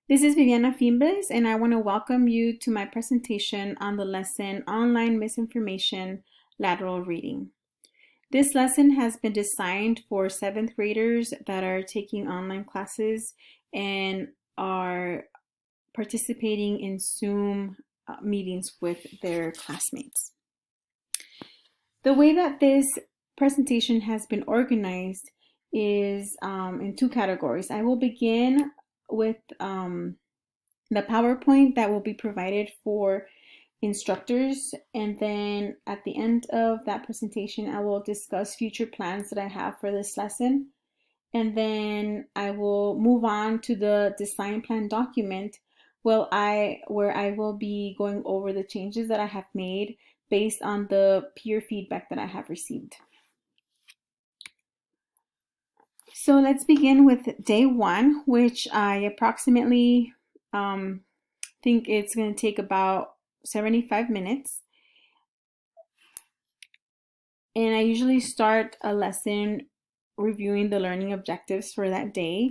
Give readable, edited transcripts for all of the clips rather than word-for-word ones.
This is Viviana Fimbres, and I want to welcome you to my presentation on the lesson Online Misinformation, Lateral Reading. This lesson has been designed for 7th graders that are taking online classes and are participating in Zoom meetings with their classmates. The way that this presentation has been organized is in two categories. I will begin with the PowerPoint that will be provided for instructors, and then at the end of that presentation I will discuss future plans that I have for this lesson, and then I will move on to the design plan document where I will be going over the changes that I have made based on the peer feedback that I have received. So let's begin with day one, which I approximately think it's going to take about 75 minutes. And I usually start a lesson reviewing the learning objectives for that day.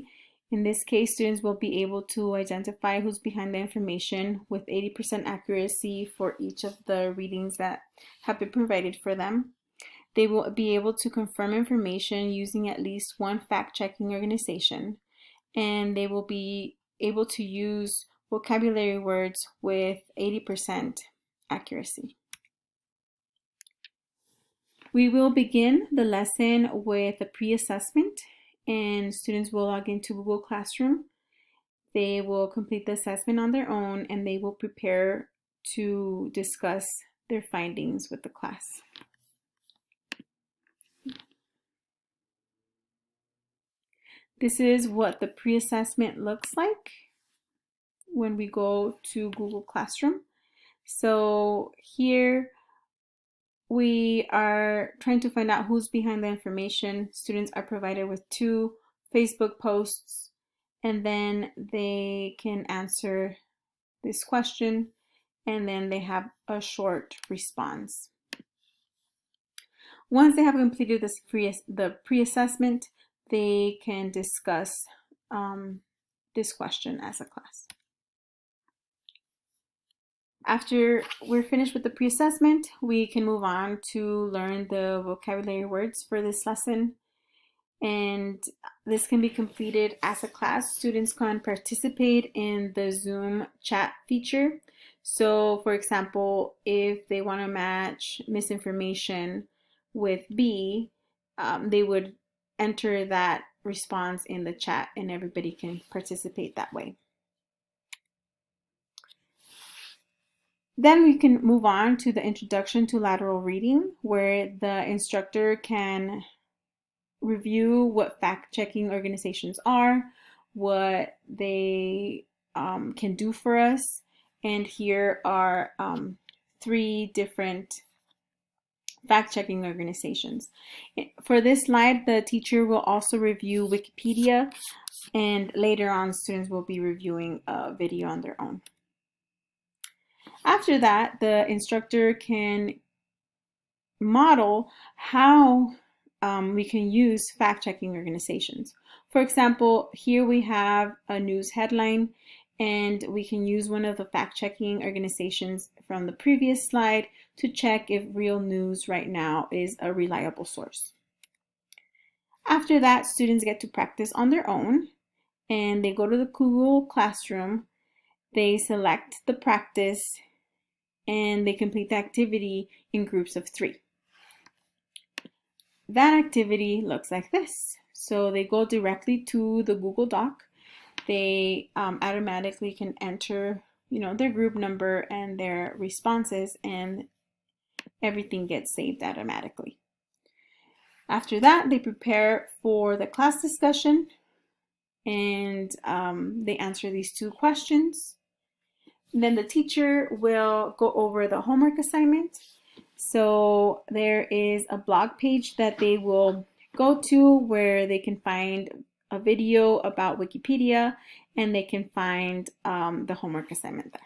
In this case, students will be able to identify who's behind the information with 80% accuracy for each of the readings that have been provided for them. They will be able to confirm information using at least one fact-checking organization, and they will be able to use vocabulary words with 80% accuracy. We will begin the lesson with a pre-assessment, and students will log into Google Classroom. They will complete the assessment on their own, and they will prepare to discuss their findings with the class. This is what the pre-assessment looks like when we go to Google Classroom. So here we are trying to find out who's behind the information. Students are provided with 2 Facebook posts, and then they can answer this question, and then they have a short response. Once they have completed the pre-assessment, they can discuss this question as a class. After we're finished with the pre-assessment, we can move on to learn the vocabulary words for this lesson. And this can be completed as a class. Students can participate in the Zoom chat feature. So for example, if they want to match misinformation with B, they would enter that response in the chat and everybody can participate that way. Then we can move on to the introduction to lateral reading, where the instructor can review what fact-checking organizations are, what they can do for us, and here are 3 different fact-checking organizations. For this slide, the teacher will also review Wikipedia, and later on students will be reviewing a video on their own. After that, the instructor can model how we can use fact-checking organizations. For example, here we have a news headline, and we can use one of the fact-checking organizations from the previous slide to check if Real News right now is a reliable source. After that, students get to practice on their own, and they go to the Google Classroom, they select the practice, and they complete the activity in groups of 3. That activity looks like this. So they go directly to the Google Doc. They automatically can enter, their group number and their responses, and everything gets saved automatically. After that, they prepare for the class discussion, and they answer these 2 questions. Then the teacher will go over the homework assignment. So there is a blog page that they will go to where they can find a video about Wikipedia, and they can find the homework assignment there.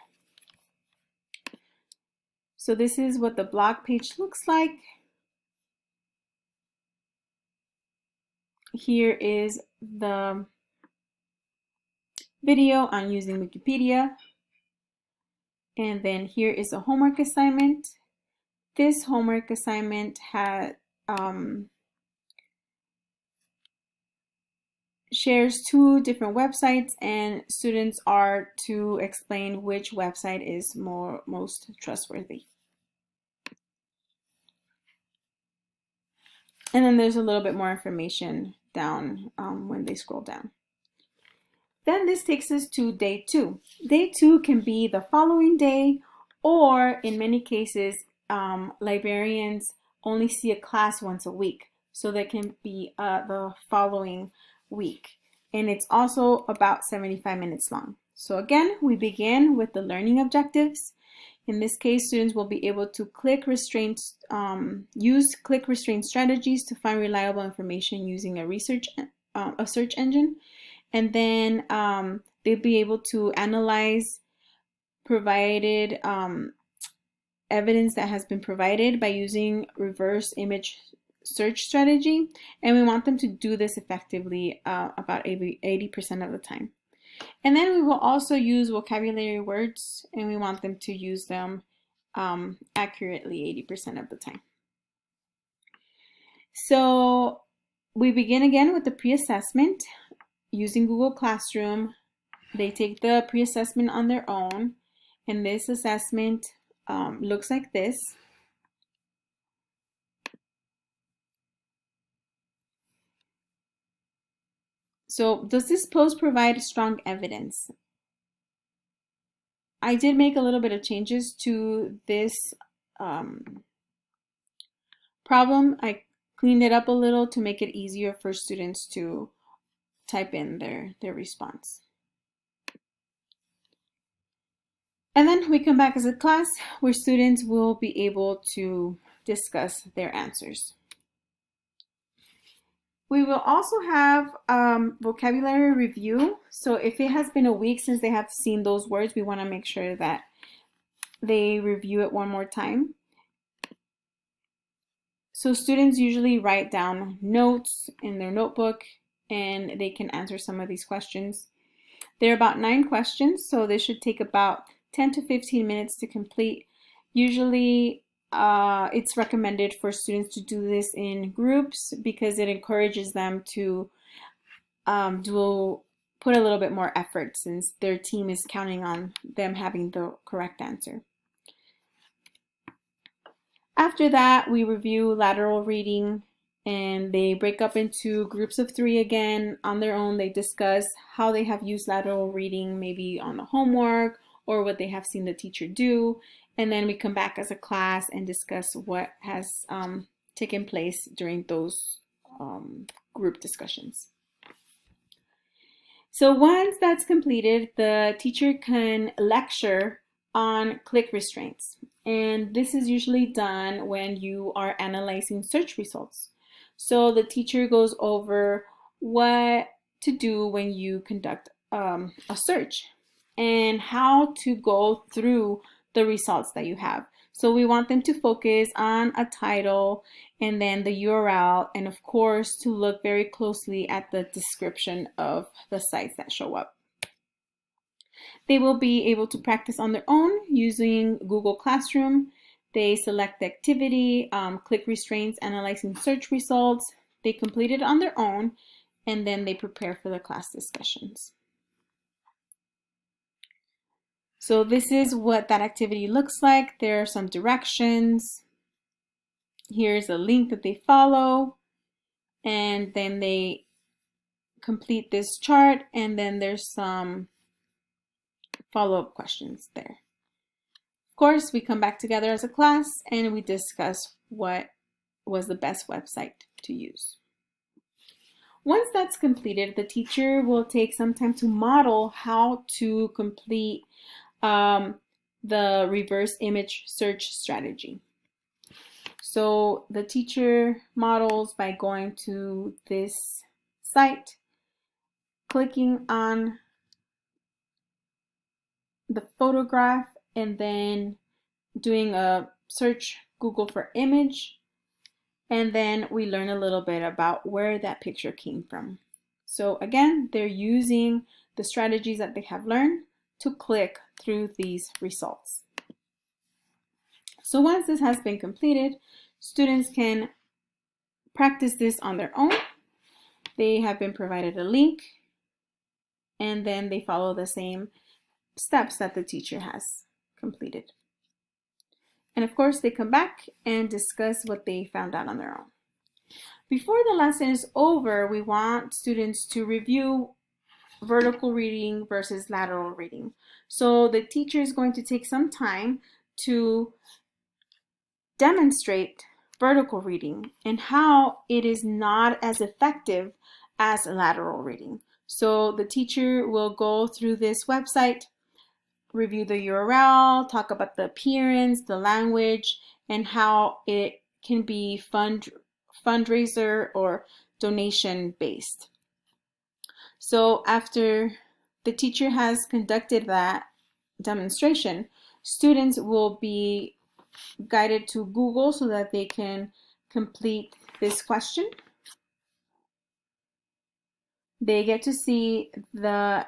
So this is what the blog page looks like. Here is the video on using Wikipedia. And then here is a homework assignment. This homework assignment shares two different websites, and students are to explain which website is most trustworthy. And then there's a little bit more information down when they scroll down. Then this takes us to day 2. Day 2 can be the following day, or in many cases, librarians only see a class once a week. So that can be the following week. And it's also about 75 minutes long. So again, we begin with the learning objectives. In this case, students will be able to use click restraint strategies to find reliable information using a search engine. And then they'll be able to analyze provided evidence that has been provided by using reverse image search strategy. And we want them to do this effectively about 80% of the time. And then we will also use vocabulary words, and we want them to use them accurately 80% of the time. So we begin again with the pre-assessment using Google Classroom. They take the pre-assessment on their own, and this assessment looks like this. So does this post provide strong evidence? I did make a little bit of changes to this problem. I cleaned it up a little to make it easier for students to type in their response. And then we come back as a class where students will be able to discuss their answers. We will also have vocabulary review. So if it has been a week since they have seen those words, we want to make sure that they review it one more time. So students usually write down notes in their notebook, and they can answer some of these questions. There are about 9 questions, so this should take about 10 to 15 minutes to complete. Usually it's recommended for students to do this in groups because it encourages them to put a little bit more effort since their team is counting on them having the correct answer. After that, we review lateral reading, and they break up into groups of 3 again. On their own, they discuss how they have used lateral reading, maybe on the homework or what they have seen the teacher do. And then we come back as a class and discuss what has taken place during those group discussions. So once that's completed, the teacher can lecture on click restraints. And this is usually done when you are analyzing search results. So the teacher goes over what to do when you conduct a search and how to go through the results that you have. So we want them to focus on a title and then the URL, and of course to look very closely at the description of the sites that show up. They will be able to practice on their own using Google Classroom. They select the activity, click restraints, analyzing search results. They complete it on their own, and then they prepare for the class discussions. So this is what that activity looks like. There are some directions. Here's a link that they follow, and then they complete this chart, and then there's some follow-up questions there. Of course, we come back together as a class and we discuss what was the best website to use. Once that's completed, the teacher will take some time to model how to complete the reverse image search strategy. So the teacher models by going to this site, clicking on the photograph, and then doing a search Google for image, and then we learn a little bit about where that picture came from. So again, they're using the strategies that they have learned to click through these results. So once this has been completed, students can practice this on their own. They have been provided a link, and then they follow the same steps that the teacher has completed. And of course, they come back and discuss what they found out on their own. Before the lesson is over, we want students to review vertical reading versus lateral reading. So the teacher is going to take some time to demonstrate vertical reading and how it is not as effective as lateral reading. So the teacher will go through this website, review the URL, talk about the appearance, the language, and how it can be fundraiser or donation based. So after the teacher has conducted that demonstration, students will be guided to Google so that they can complete this question. They get to see the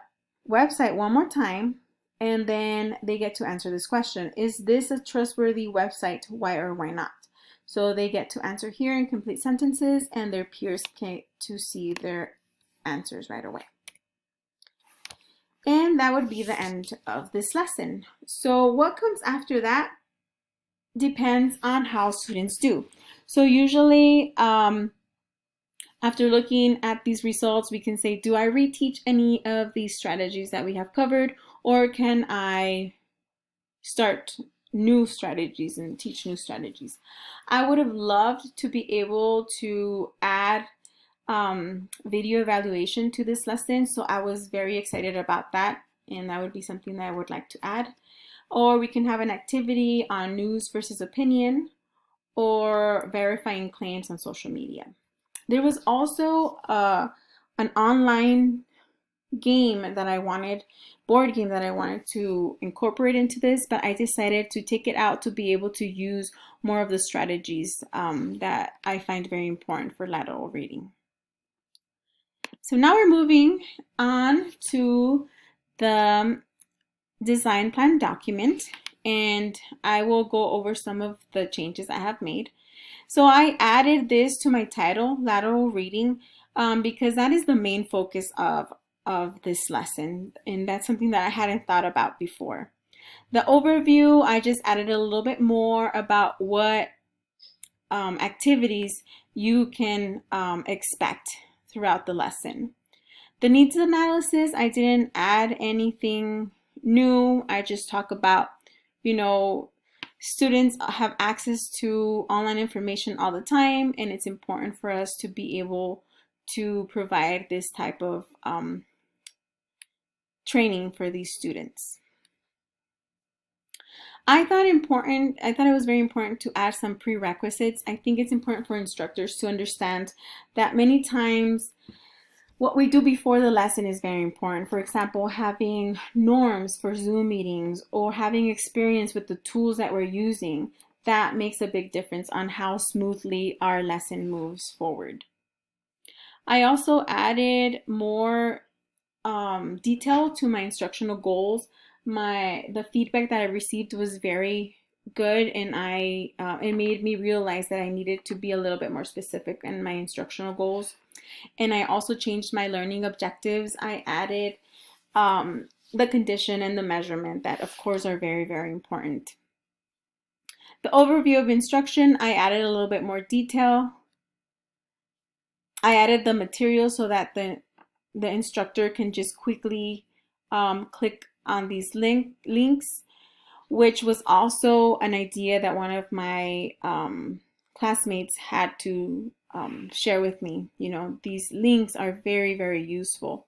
website one more time, and then they get to answer this question. Is this a trustworthy website? Why or why not? So they get to answer here in complete sentences, and their peers get to see their answers right away. And that would be the end of this lesson. So what comes after that depends on how students do. So usually after looking at these results, we can say, do I reteach any of these strategies that we have covered, or can I start new strategies and teach new strategies? I would have loved to be able to add video evaluation to this lesson, so I was very excited about that, and that would be something that I would like to add. Or we can have an activity on news versus opinion, or verifying claims on social media. There was also an online game that I wanted, board game that I wanted to incorporate into this, but I decided to take it out to be able to use more of the strategies that I find very important for lateral reading. So now we're moving on to the design plan document, and I will go over some of the changes I have made. So I added this to my title, lateral reading, because that is the main focus of this lesson, and that's something that I hadn't thought about before. The overview, I just added a little bit more about what activities you can expect throughout the lesson. The needs analysis, I didn't add anything new. I just talk about, students have access to online information all the time, and it's important for us to be able to provide this type of training for these students. I thought it was very important to add some prerequisites. I think it's important for instructors to understand that many times what we do before the lesson is very important. For example, having norms for Zoom meetings or having experience with the tools that we're using, that makes a big difference on how smoothly our lesson moves forward. I also added more detail to my instructional goals. The feedback that I received was very good, and it made me realize that I needed to be a little bit more specific in my instructional goals. And I also changed my learning objectives. I added the condition and the measurement that, of course, are very, very important. The overview of instruction, I added a little bit more detail. I added the material so that the instructor can just quickly click on these links, which was also an idea that one of my classmates had to share with me. These links are very, very useful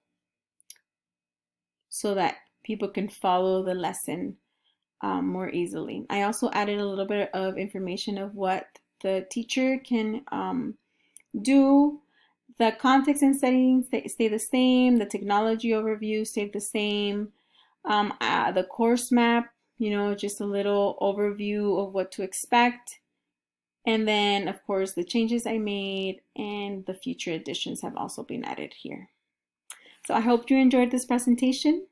so that people can follow the lesson more easily. I also added a little bit of information of what the teacher can do. The context and settings stay the same. The technology overview stayed the same. The course map, just a little overview of what to expect. And then, of course, the changes I made and the future additions have also been added here. So I hope you enjoyed this presentation.